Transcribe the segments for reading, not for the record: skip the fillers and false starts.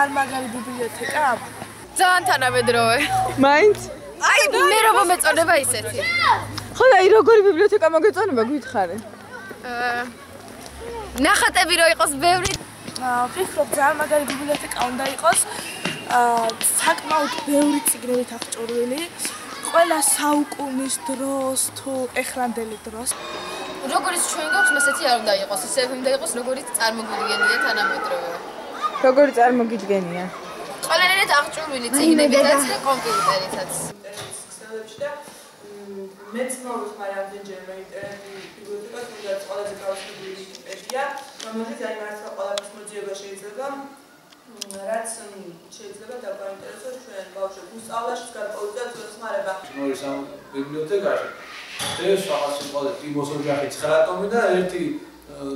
ძალიან მაგარი ბიბლიოთეკა. ძალიან თანამედროვე. მაინც? აი, მე როგორ მეწონება ისეთი. ხო და აი როგორი ბიბლიოთეკა მოგეწონება გითხარი? ნახატები რო იყოს ბევრი. ვფიქრობ ძალიან მაგარი ბიბლიოთეკა უნდა იყოს. საკმაოდ ბევრი წიგნებით აღჭურვილი. ყველა საუკუნის დროს თუ ეხლანდელი დროს. როგორც ჩვენ გვაქვს, ესეთი არ უნდა იყოს, ისევ უნდა იყოს, როგორც წარმოგვიდგენია თანამედროვე. როგორი წარმოგიდგენია? ყველანაირად აღჭურვილი წიგნებითაც და კომპიუტერითაც. მეც მოვიხმარე ამდენჯერმე ინტერნეტი ბიბლიოთეკა, თუნდაც ყველაზე გაუშვებული ვიკიპედია, რომელიც აი მართლა ყველაფერს მოძიება შეიძლება. რაც შეიძლება დაგვაინტერესოს ჩვენ ბავშვებს უსწავლაშიც გარკვეულწილად ეხმარება. ნორის ამ ბიბლიოთეკაში ეს რაღაც სიტყვაზე ტიმოს ოჯახი 9 ტომი და ერთი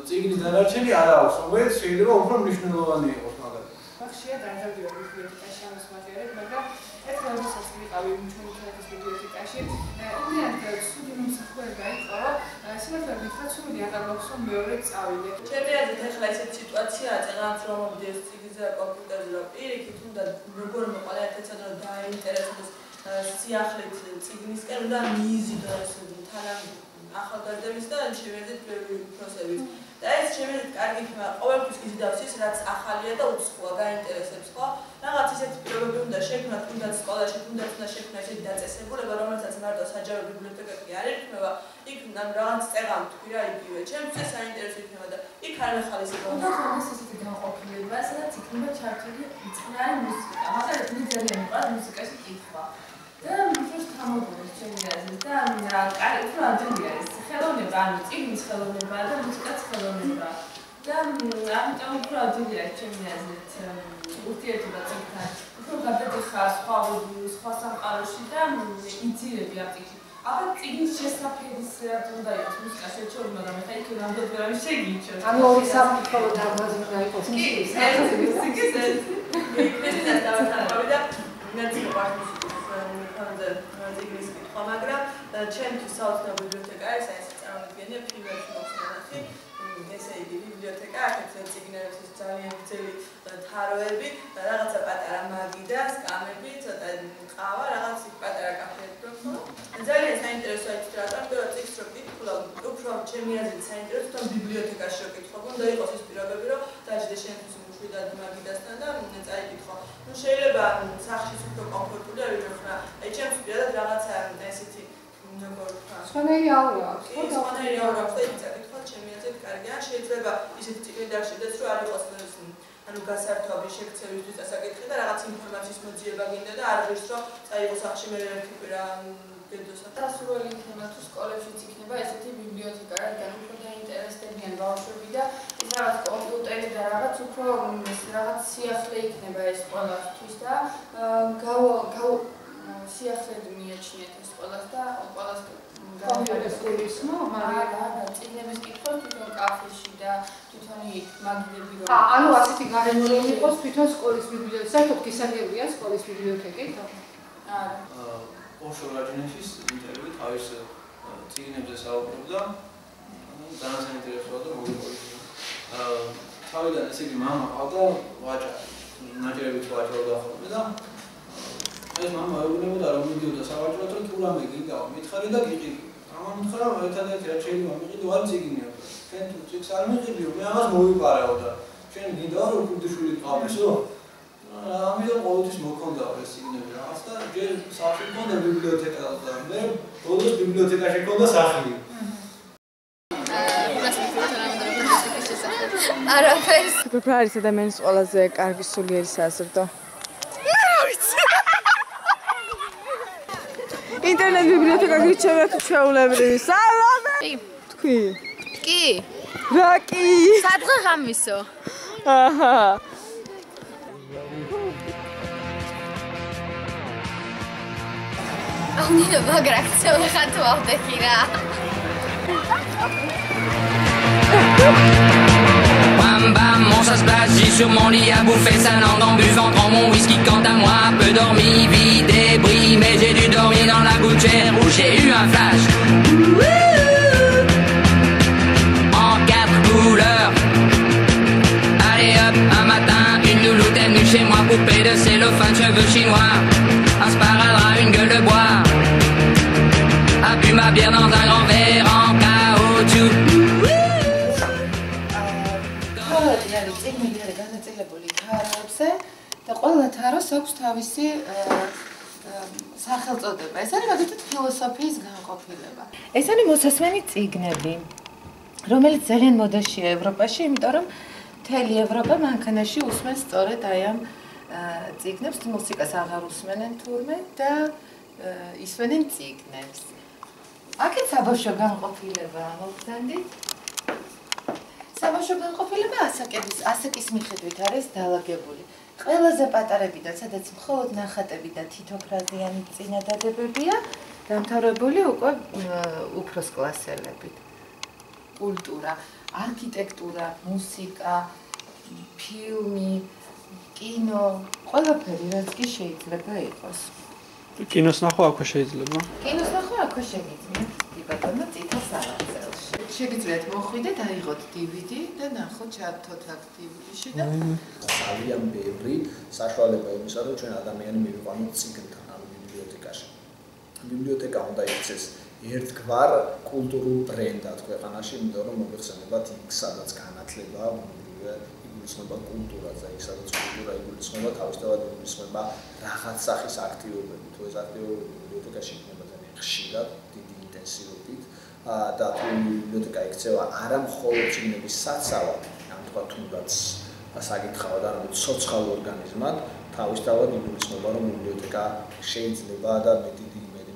წიგნის დანარჩენი არ აქვს, რომელიც შეიძლება უფრო მნიშვნელოვანი იყოს მაგალითად. ხშირია დაძაბულობა ბიბლიოთეკაში ამას მაგერად, მაგრამ ერთხელ როდესაც ვიყავი ჩვენი ქალაქის ბიბლიოთეკაში, იმდენად ცუდი მომსახურება იყო, სიმართლე გითხრათ, სული აღარ მაქვს რომ მეორე წავიდე. ჩემი აზრით ახლა ესეთი სიტუაციაა, წეგანაც რომ მომდის წიგნზე და კომპიუტერზე და პირიქით უნდა როგორ მოყოლა ერთადაც რომ დაინტერესოს სიახლით წიგნისკენ უნდა მიიზიდო ეს ახალგაზრდების და შემეძეთ ბევრი უფროსების. და ეს შემეძეთ კარგი ხმა ყოველთვის გიზიდავს ის რაც ახალია და უცხოა გაინტერესებს ხო? რაღაც ისეთი პირობები უნდა შექმნათ, თუნდაც სკოლაში, თუნდაც უნდა შექმნა ესეთი დაწესებულება, რომელსაც მარტო საჯარო ბიბლიოთეკა კი არ იქნება, იქ რაღაც წეღამ თქვი რა იგივე. ჩემთვის ეს საინტერესო იქნება და იქ არ მეხალისება. უნდა ხდეს ესეთი განყოფილება, სადაც იქნება ჩართული წყნარი მუსიკა. მაგალითად, მე ძალიან მიყვარს მუსიკაში კითხვა. და მისთვის თამობდეს ჩემი აზრით და კარი უფრო ადვილი არის ხელოვნება, ანუ წიგნის ხელოვნება და მუსიკაც ხელოვნება. და ამიტომ უფრო ადვილი არის ჩემი აზრით ურთიერთობა წიგნთან. უფრო გადადიხარ სხვა სამყაროში და იძირები ამ წიგნში. აბა წიგნის შესაფერის რაც უნდა იყოს მუსიკა შეჩორი, მაგრამ ეხლა იქ რამდენად ვერ არის შეგიჩვენო. ანუ ორი სამკითხველო დარბაზი უნდა იყოს მუსიკის. მუსიკის ეს დავთანხმები და მეც მიყვარს წიგნის კითხვა, მაგრამ ჩემთვის საოცნო ბიბლიოთეკა ეს წარმოიდგენია ფილმებში მოხსნაში. ესე იგი ბიბლიოთეკა აქეთ წიგნების ძალიან ძელი თაროები, რაღაცა პატარა მაგი და სკამები, ცოტა ყავა, რაღაც პატარა კაფეები გვაქვს. ძალიან საინტერესო არის რატომ წიგნს რო ვკითხულობ, უფრო ჩემი აზრით საინტერესო თან ბიბლიოთეკაში რო ვკითხულობ, უნდა იყოს ეს პირობები, რომ დაждე შენთვის მშვიდად მაგიდასთან და წაიკითხო. ნუ შეიძლება სახლში უფრო კომფორტული არ ვიქნა. აი ჩემს პირადად რაღაცა ესეთი სხვანაირი აურა აქვს. სხვანაირი აურა აქვს და იქ წაკითხვა ჩემი აზრით კარგია. შეიძლება ისეთი წიგნი დაშიდეს, რომ არ იყოს ანუ გასართობი შექცევისთვის დასაკითხი და რაღაც ინფორმაციის მოძიება გინდა და არ ღირს რომ წაიღო სახლში მე ერთი კვირა გედოსა. დასურველი იქნება თუ სკოლებშიც იქნება ესეთი ბიბლიოთეკა, რადგან უფრო დაინტერესდებიან ბავშვები და ის რაღაც კომპიუტერი და რაღაც უფრო რაღაც სიახლე იქნება ეს ყველასთვის და სიახლედ მიაჩნიათ ეს ყველას და ყველას კომპიუტერის მაგრამ წიგნების კითხვა თვითონ კაფეში და თვითონ იქ მაგიდები რომ ანუ ასეთი გარემო რომ იყოს თვითონ სკოლის ბიბლიოთეკა, საერთოდ გისაგებია სკოლის ბიბლიოთეკით? არა. ოშო რაჯინეშის ინტერვიუ თავის წიგნებზე საუბრობდა. ძალიან საინტერესოა და მოგიყვება. თავიდან ესე იგი მამა ყავდა ვაჭარი. ნაჭერებით ვაჭრობდა ხოლმე და ეს მამა ეუბნებოდა რომ მიდიოდა სავაჭროდ რომ კურამე გიგავა მითხარი და გიყიდი. ამა მითხრა რომ ერთადერთი რაც შეიძლება მიყიდო არ წიგნია. ჩვენ თუ წიგს არ მიყიდიო, მე ამას მოვიპარეო და ჩვენ გინდა რომ ქუჩიშვილი ყავისო. ამიტომ ყოველთვის მოქონდა ეს წიგნები რაღაც და ჯერ სახლში მქონდა ბიბლიოთეკა და მე ბოლოს ბიბლიოთეკაში მქონდა სახლი. არაფერს. რა არის ადამიანის ყველაზე კარგი სულიერი საზრდო? ინტერნეტ ბიბლიოთეკა გიჩვენა თუ ჩვეულებრივი. სალამი. თქვი. კი. რა კი? სადღა ღამისო. აჰა. აუნი მაგრაქცია ხათო ავდექი რა. Bam bam, mon ça se passe, j'ai sur mon lit à bouffer sa langue en buvant trop mon whisky. Quant à moi, peu dormi, vie débris, mais j'ai dû dormir dans la gouttière où j'ai eu un flash. En 4 couleurs. Allez hop, un matin, une louloute est venue chez moi. bu ma bière dans un grand verre en caoutchouc. თავი არის წიგნები არის განაწილებული თაროებზე და ყველა თაროს აქვს თავისი სახელწოდება. ეს არის მაგალითად ფილოსოფიის განყოფილება. ეს არის მოსასმენი წიგნები, რომელიც ძალიან მოდაშია ევროპაში, იმიტომ რომ მთელი ევროპა მანქანაში უსმენს სწორედ აი ამ წიგნებს, მუსიკას აღარ უსმენენ თურმე და ისვენენ წიგნებს. აქეთ საბავშვო განყოფილება მოგზანდით. საბავშვო განყოფილება ასაკის მიხედვით არის დალაგებული. ყველაზე პატარებიდან, სადაც მხოლოდ ნახატები და თითო ფრაზიანი წინადადებებია, დამთავრებული უკვე უფროს კლასელებით. კულტურა, არქიტექტურა, მუსიკა, ფილმი, კინო, ყველაფერი, რაც კი შეიძლება იყოს. კინოს ნახვა აქვე შეიძლება? კინოს ნახვა აქვე შეგიძლიათ, კი ბატონო, წითელ სანაცელში. შეგიძლიათ მოხვიდეთ, აიღოთ DVD და ნახოთ ჩართოთ აქ DVD-ში და ძალიან ბევრი საშუალება იმისა, რომ ჩვენ ადამიანი მივიყვანოთ წიგნთან ამ ბიბლიოთეკაში. ბიბლიოთეკა უნდა იქცეს ერთგვარ კულტურულ ბრენდად ქვეყანაში, იმიტომ რომ მოიხსენებათ იქ, სადაც განათლება, იგულისხმება კულტურაზე, იქ სადაც კულტურა იგულისხმება, თავისთავად იგულისხმება რაღაც სახის აქტივობები. თუ ეს აქტივობები ბიბლიოთეკაში იქნება ძალიან ხშირად, დიდი ინტენსივობით და თუ ბიბლიოთეკა იქცევა არა მხოლოდ წიგნების საცავად, ან თქვა თუნდაც საკითხავად, არამედ სოციალურ ორგანიზმად, თავისთავად იგულისხმება, რომ ბიბლიოთეკა შეიძლება და მეტი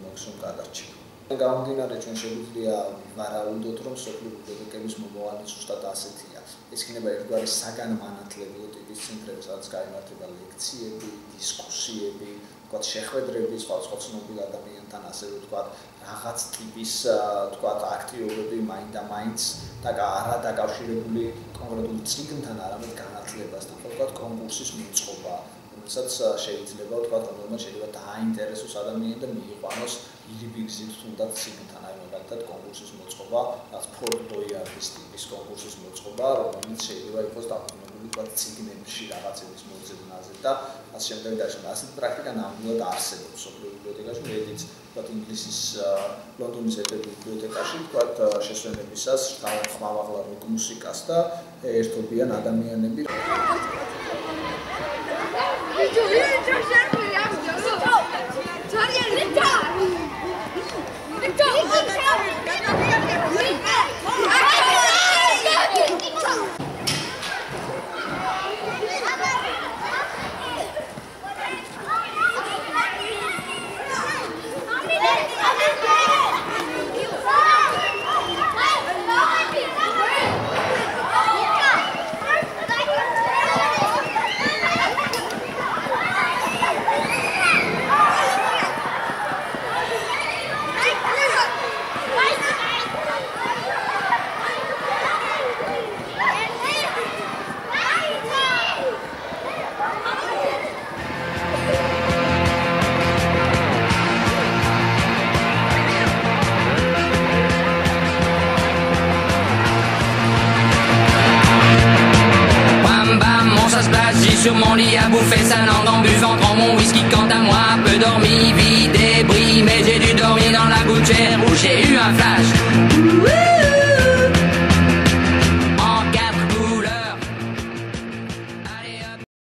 მოხსნ გადარჩება. გამომდინარე ჩვენ შეგვიძლია ვარაუდოთ, რომ სოფლიო ბიბლიოთეკების მომავალი ზუსტად ასეთია. ეს იქნება ერთგვარი საგანმანათლებლო ტიპის ცენტრები, სადაც გაიმართება ლექციები, დისკუსიები, თქვათ შეხვედრები სხვადასხვა ცნობილ ადამიანთან, ასევე თქვათ რაღაც ტიპის თქვათ აქტივობები მაინდა-მაინც და არა დაკავშირებული კონკრეტულ წიგნთან, არამედ განათლებასთან, თქვათ კონკურსის მოწყობა, რომელსაც შეიძლება თქვათ რომელმაც შეიძლება დააინტერესოს ადამიანი და მიიყვანოს ილიბიგზით თუნდაც წიგნთან, აი მაგალითად კონკურსის მოწყობა, რაც ფორტ ბოიარდის ტიპის კონკურსის მოწყობა, რომელიც შეიძლება იყოს დაყრდნობილი თქვათ წიგნებში რაღაცების მოძებნაზე და ასე შემდეგ და ასეთი პრაქტიკა ნამდვილად არსებობს სოფლიო ბიბლიოთეკაში, მეტიც თქვათ ინგლისის ლონდონის ერთ-ერთ ბიბლიოთეკაში თქვათ შესვენებისას ხმამაღლა როკ მუსიკას და ერთობიან ადამიანები. Sur mon lit à bouffer sa langue en buvant grand mon whisky. Quant à moi, peu dormi, vie débris, mais j'ai dû dormir dans la gouttière où j'ai eu un flash.